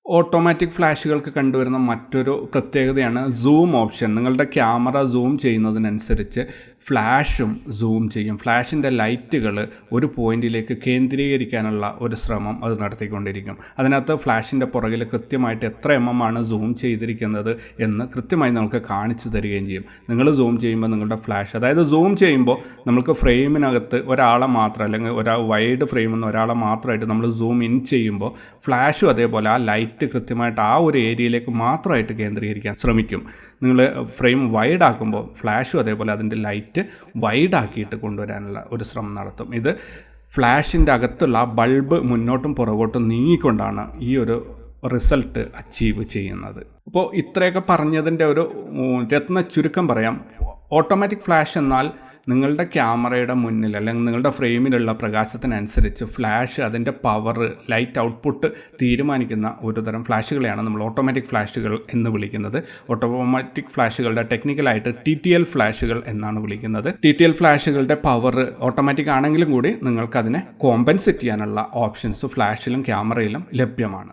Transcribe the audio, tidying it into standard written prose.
Automatic ഫ്ലാഷുകൾക്ക് കണ്ടുവരുന്ന മറ്റൊരു പ്രത്യേകതയാണ് സൂം ഓപ്ഷൻ. നിങ്ങളുടെ ക്യാമറ സൂം ചെയ്യുന്നതിനനുസരിച്ച് ഫ്ലാഷും സൂം ചെയ്യും. ഫ്ലാഷിൻ്റെ ലൈറ്റുകൾ ഒരു പോയിന്റിലേക്ക് കേന്ദ്രീകരിക്കാനുള്ള ഒരു ശ്രമം അത് നടത്തിക്കൊണ്ടിരിക്കും. അതിനകത്ത് ഫ്ലാഷിൻ്റെ പുറകിൽ കൃത്യമായിട്ട് എത്ര ആണ് സൂം ചെയ്തിരിക്കുന്നത് എന്ന് കൃത്യമായി നമുക്ക് കാണിച്ചു തരികയും ചെയ്യും. നിങ്ങൾ സൂം ചെയ്യുമ്പോൾ നിങ്ങളുടെ ഫ്ലാഷ്, അതായത് സൂം ചെയ്യുമ്പോൾ നമുക്ക് ഫ്രെയിമിനകത്ത് ഒരാളെ മാത്രം, അല്ലെങ്കിൽ വൈഡ് ഫ്രെയിമിൽ നിന്ന് ഒരാളെ മാത്രമായിട്ട് നമ്മൾ സൂം ഇൻ ചെയ്യുമ്പോൾ ഫ്ലാഷും അതേപോലെ ആ ലൈറ്റ് കൃത്യമായിട്ട് ആ ഒരു ഏരിയയിലേക്ക് മാത്രമായിട്ട് കേന്ദ്രീകരിക്കാൻ ശ്രമിക്കും. നിങ്ങൾ ഫ്രെയിം വൈഡ് ആക്കുമ്പോൾ ഫ്ലാഷും അതേപോലെ അതിൻ്റെ ലൈറ്റ് വൈഡ് ആക്കിയിട്ട് കൊണ്ടുവരാനുള്ള ഒരു ശ്രമം നടത്തും. ഇത് ഫ്ലാഷിൻ്റെ അകത്തുള്ള ബൾബ് മുന്നോട്ടും പുറകോട്ടും നീങ്ങിക്കൊണ്ടാണ് ഈ ഒരു റിസൾട്ട് അച്ചീവ് ചെയ്യുന്നത്. അപ്പോൾ ഇത്രയൊക്കെ പറഞ്ഞതിൻ്റെ ഒരു രത്ന ചുരുക്കം പറയാം. ഓട്ടോമാറ്റിക് ഫ്ലാഷ് എന്നാൽ നിങ്ങളുടെ ക്യാമറയുടെ മുന്നിൽ അല്ലെങ്കിൽ നിങ്ങളുടെ ഫ്രെയിമിലുള്ള പ്രകാശത്തിനനുസരിച്ച് ഫ്ലാഷ് അതിൻ്റെ പവർ, ലൈറ്റ് ഔട്ട്പുട്ട് തീരുമാനിക്കുന്ന ഒരുതരം ഫ്ലാഷുകളെയാണ് നമ്മൾ ഓട്ടോമാറ്റിക് ഫ്ലാഷുകൾ എന്ന് വിളിക്കുന്നത്. ഓട്ടോമാറ്റിക് ഫ്ലാഷുകളുടെ ടെക്നിക്കലായിട്ട് TTL ഫ്ലാഷുകൾ എന്നാണ് വിളിക്കുന്നത്. TTL ഫ്ലാഷുകളുടെ പവർ ഓട്ടോമാറ്റിക് ആണെങ്കിലും കൂടി നിങ്ങൾക്കതിനെ കോമ്പൻസേറ്റ് ചെയ്യാനുള്ള ഓപ്ഷൻസ് ഫ്ലാഷിലും ക്യാമറയിലും ലഭ്യമാണ്.